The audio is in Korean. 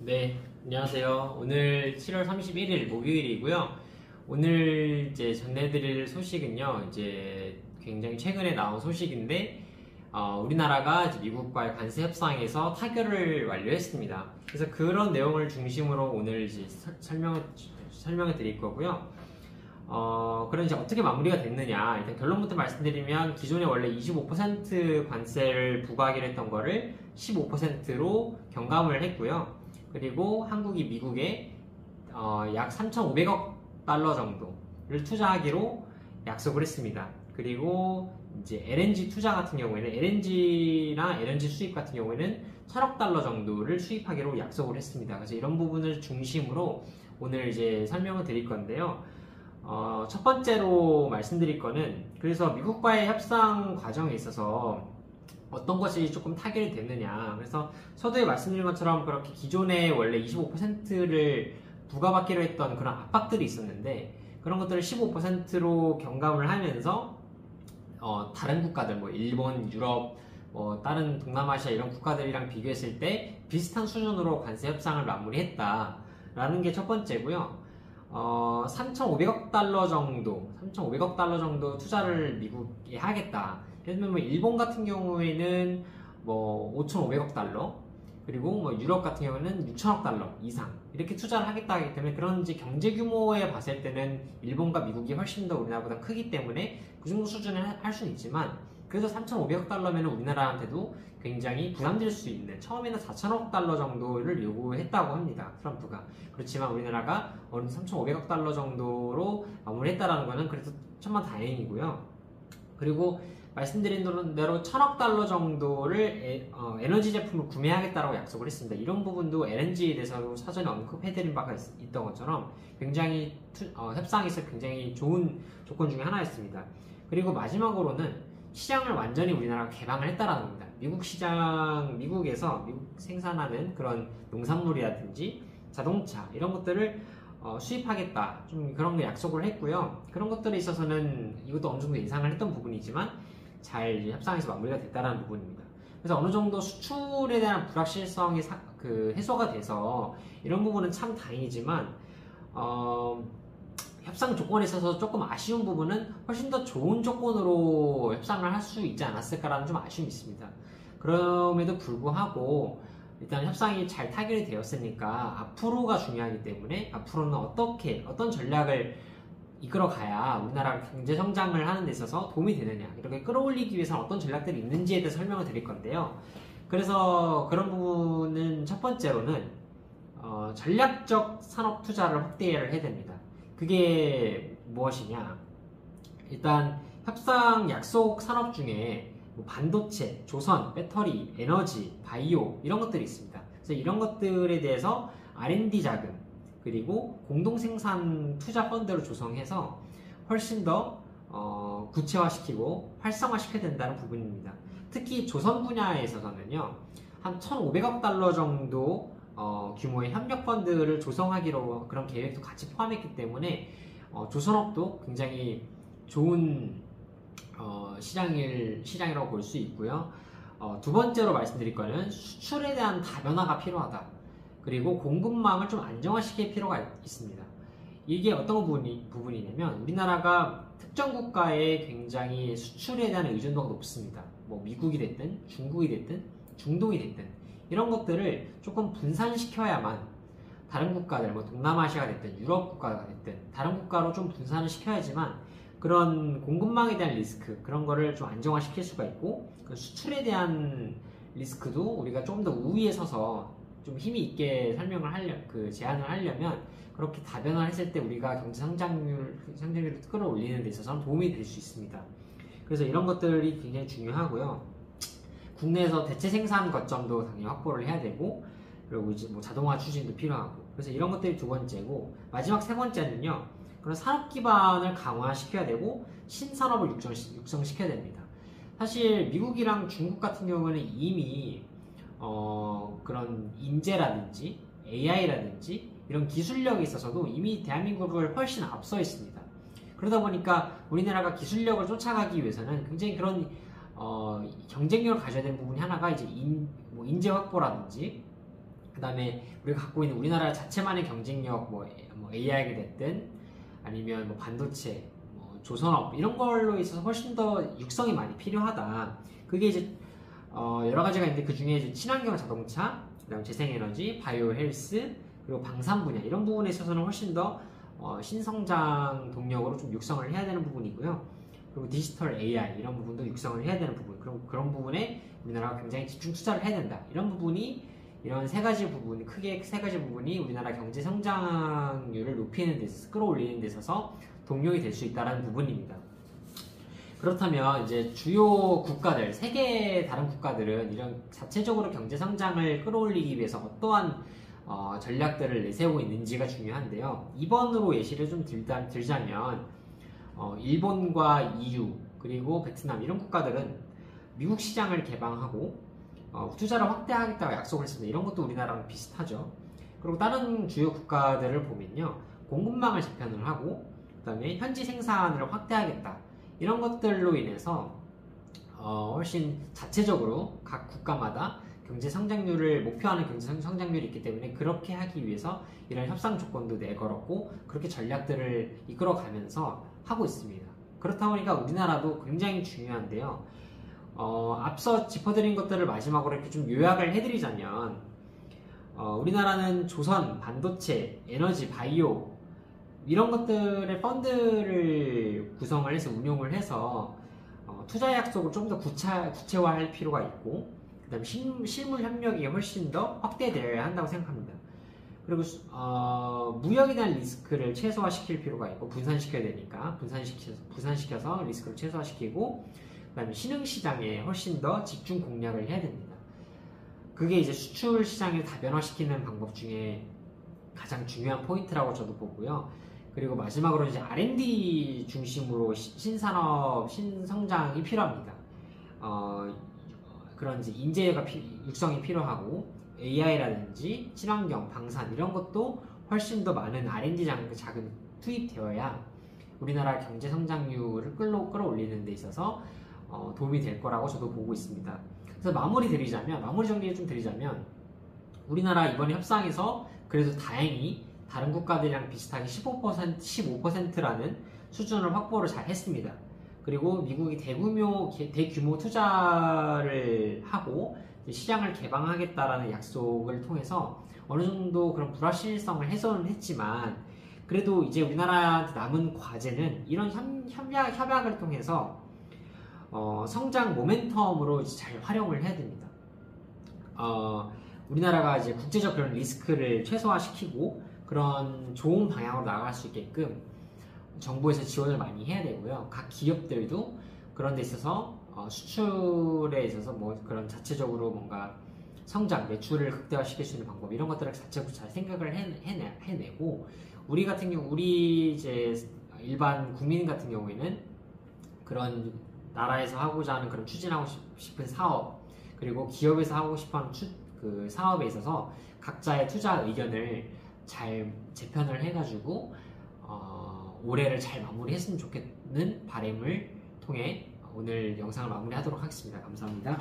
네, 안녕하세요. 오늘 7월 31일 목요일이고요. 오늘 이제 전해드릴 소식은요, 이제 굉장히 최근에 나온 소식인데, 우리나라가 이제 미국과의 관세 협상에서 타결을 완료했습니다. 그래서 그런 내용을 중심으로 오늘 이제 설명을 드릴 거고요. 그럼 이제 어떻게 마무리가 됐느냐. 일단 결론부터 말씀드리면, 기존에 원래 25% 관세를 부과하기로 했던 거를 15%로 경감을 했고요. 그리고 한국이 미국에 약 3,500억 달러 정도를 투자하기로 약속을 했습니다. 그리고 이제 LNG 투자 같은 경우에는 LNG나 LNG 수입 같은 경우에는 1,000억 달러 정도를 수입하기로 약속을 했습니다. 그래서 이런 부분을 중심으로 오늘 이제 설명을 드릴 건데요. 첫 번째로 말씀드릴 거는, 그래서 미국과의 협상 과정에 있어서 어떤 것이 조금 타결이 됐느냐. 그래서 서두에 말씀드린 것처럼 그렇게 기존에 원래 25%를 부과받기로 했던 그런 압박들이 있었는데, 그런 것들을 15%로 경감을 하면서 다른 국가들, 뭐 일본, 유럽, 다른 동남아시아 이런 국가들이랑 비교했을 때 비슷한 수준으로 관세 협상을 마무리했다라는 게 첫 번째고요. 3,500억 달러 정도 투자를 미국에 하겠다. 예를 들면 뭐 일본 같은 경우에는 뭐 5,500억 달러, 그리고 뭐 유럽 같은 경우는 6,000억 달러 이상 이렇게 투자를 하겠다 하기 때문에, 그런 이제 경제 규모에 봤을 때는 일본과 미국이 훨씬 더 우리나라보다 크기 때문에 그 정도 수준을 할 수는 있지만, 그래서 3,500억 달러면 우리나라한테도 굉장히 부담될 수 있는, 처음에는 4,000억 달러 정도를 요구했다고 합니다, 트럼프가. 그렇지만 우리나라가 어느 3,500억 달러 정도로 마무리했다라는 거는 그래도 천만다행이고요. 그리고 말씀드린 대로 1,000억 달러 정도를 에너지 제품을 구매하겠다고 약속을 했습니다. 이런 부분도 LNG에 대해서 사전에 언급해드린 바가 있던 것처럼 굉장히 협상에서 굉장히 좋은 조건 중에 하나였습니다. 그리고 마지막으로는 시장을 완전히 우리나라가 개방을 했다라는 겁니다. 미국에서 미국 생산하는 그런 농산물이라든지 자동차 이런 것들을 수입하겠다, 좀 그런 거 약속을 했고요. 그런 것들에 있어서는 이것도 어느 정도 예상을 했던 부분이지만 잘 협상에서 마무리가 됐다는 부분입니다. 그래서 어느 정도 수출에 대한 불확실성이 해소가 돼서 이런 부분은 참 다행이지만, 협상 조건에 있어서 조금 아쉬운 부분은 훨씬 더 좋은 조건으로 협상을 할 수 있지 않았을까라는 좀 아쉬움이 있습니다. 그럼에도 불구하고 일단 협상이 잘 타결이 되었으니까 앞으로가 중요하기 때문에, 앞으로는 어떤 전략을 이끌어가야 우리나라가 경제 성장을 하는 데 있어서 도움이 되느냐, 이렇게 끌어올리기 위해서는 어떤 전략들이 있는지에 대해서 설명을 드릴 건데요. 그래서 그런 부분은 첫 번째로는 전략적 산업 투자를 확대를 해야 됩니다. 그게 무엇이냐? 일단 협상 약속 산업 중에 뭐 반도체, 조선, 배터리, 에너지, 바이오 이런 것들이 있습니다. 그래서 이런 것들에 대해서 R&D 자금, 그리고 공동생산 투자 펀드를 조성해서 훨씬 더 구체화시키고 활성화시켜야 된다는 부분입니다. 특히 조선 분야에 있어서는요, 한 1,500억 달러 정도 규모의 협력 펀드를 조성하기로 그런 계획도 같이 포함했기 때문에 조선업도 굉장히 좋은 시장이라고 볼 수 있고요. 두 번째로 말씀드릴 거는 수출에 대한 다변화가 필요하다. 그리고 공급망을 좀 안정화시킬 필요가 있습니다. 이게 어떤 부분이냐면, 우리나라가 특정 국가에 굉장히 수출에 대한 의존도가 높습니다. 뭐 미국이 됐든 중국이 됐든 중동이 됐든 이런 것들을 조금 분산시켜야만 다른 국가들, 뭐 동남아시아가 됐든 유럽 국가가 됐든 다른 국가로 좀 분산을 시켜야지만 그런 공급망에 대한 리스크, 그런 거를 좀 안정화시킬 수가 있고, 그 수출에 대한 리스크도 우리가 조금 더 우위에 서서 좀 힘이 있게 제안을 하려면, 그렇게 다변화했을 때 우리가 경제 성장률을 끌어올리는 데 있어서 도움이 될 수 있습니다. 그래서 이런 것들이 굉장히 중요하고요. 국내에서 대체 생산 거점도 당연히 확보를 해야 되고, 그리고 이제 뭐 자동화 추진도 필요하고, 그래서 이런 것들이 두 번째고, 마지막 세 번째는요, 그런 산업 기반을 강화시켜야 되고 신산업을 육성시켜야 됩니다. 사실 미국이랑 중국 같은 경우는 이미 그런 인재라든지 AI라든지 이런 기술력에 있어서도 이미 대한민국을 훨씬 앞서 있습니다. 그러다 보니까 우리나라가 기술력을 쫓아가기 위해서는 굉장히 그런 경쟁력을 가져야 되는 부분이 하나가 이제 인재 확보라든지 그 다음에 우리가 갖고 있는 우리나라 자체만의 경쟁력, 뭐 AI가 됐든 아니면 뭐 반도체, 뭐 조선업 이런 걸로 있어서 훨씬 더 육성이 많이 필요하다. 그게 이제 여러 가지가 있는데 그 중에 이제 친환경 자동차, 그다음 재생에너지, 바이오 헬스, 그리고 방산 분야 이런 부분에 있어서는 훨씬 더 신성장 동력으로 좀 육성을 해야 되는 부분이고요. 그리고 디지털 AI 이런 부분도 육성을 해야 되는 부분, 그런 부분에 우리나라가 굉장히 집중 투자를 해야 된다. 이런 세 가지 부분, 크게 세 가지 부분이 우리나라 경제 성장률을 높이는 데 있어서, 끌어올리는 데 있어서 동력이 될 수 있다는 부분입니다. 그렇다면 이제 주요 국가들, 세계 다른 국가들은 이런 자체적으로 경제 성장을 끌어올리기 위해서 어떠한 전략들을 내세우고 있는지가 중요한데요. 2번으로 예시를 좀 들자면 일본과 EU 그리고 베트남 이런 국가들은 미국 시장을 개방하고 투자를 확대하겠다고 약속을 했습니다. 이런 것도 우리나라랑 비슷하죠. 그리고 다른 주요 국가들을 보면요, 공급망을 재편을 하고 그다음에 현지 생산을 확대하겠다. 이런 것들로 인해서 훨씬 자체적으로 각 국가마다 경제 성장률을 목표하는 경제 성장률이 있기 때문에 그렇게 하기 위해서 이런 협상 조건도 내걸었고 그렇게 전략들을 이끌어가면서 하고 있습니다. 그렇다 보니까 우리나라도 굉장히 중요한데요. 앞서 짚어드린 것들을 마지막으로 이렇게 좀 요약을 해드리자면 우리나라는 조선, 반도체, 에너지, 바이오 이런 것들의 펀드를 구성을 해서 운용을 해서 투자 약속을 좀 더 구체화할 필요가 있고 그 다음에 실물 협력이 훨씬 더 확대되어야 한다고 생각합니다. 그리고 무역에 대한 리스크를 최소화시킬 필요가 있고 분산시켜야 되니까 분산시켜서 리스크를 최소화시키고 그 다음에 신흥시장에 훨씬 더 집중 공략을 해야 됩니다. 그게 이제 수출 시장을 다변화시키는 방법 중에 가장 중요한 포인트라고 저도 보고요. 그리고 마지막으로 이제 R&D 중심으로 신산업, 신성장이 필요합니다. 그런 이제 인재가 육성이 필요하고 AI라든지 친환경, 방산 이런 것도 훨씬 더 많은 R&D 자금이 투입되어야 우리나라 경제 성장률을 끌어올리는 데 있어서 도움이 될 거라고 저도 보고 있습니다. 그래서 마무리 정리를 좀 드리자면 우리나라 이번에 협상에서 그래도 다행히 다른 국가들이랑 비슷하게 15%라는 수준을 확보를 잘 했습니다. 그리고 미국이 대규모 투자를 하고 시장을 개방하겠다라는 약속을 통해서 어느 정도 그런 불확실성을 해소는 했지만 그래도 이제 우리나라한테 남은 과제는 이런 협약을 통해서 성장 모멘텀으로 이제 잘 활용을 해야 됩니다. 우리나라가 이제 국제적 그런 리스크를 최소화시키고 그런 좋은 방향으로 나아갈 수 있게끔 정부에서 지원을 많이 해야 되고요. 각 기업들도 그런 데 있어서 수출에 있어서 뭐 그런 자체적으로 뭔가 성장, 매출을 극대화시킬 수 있는 방법 이런 것들을 자체적으로 잘 생각을 해내고 우리 이제 일반 국민 같은 경우에는 그런 나라에서 하고자 하는 그런 추진하고 싶은 사업 그리고 기업에서 하고 싶어하는 그 사업에 있어서 각자의 투자 의견을 잘 재편을 해가지고 올해를 잘 마무리했으면 좋겠는 바람을 통해 오늘 영상을 마무리하도록 하겠습니다. 감사합니다.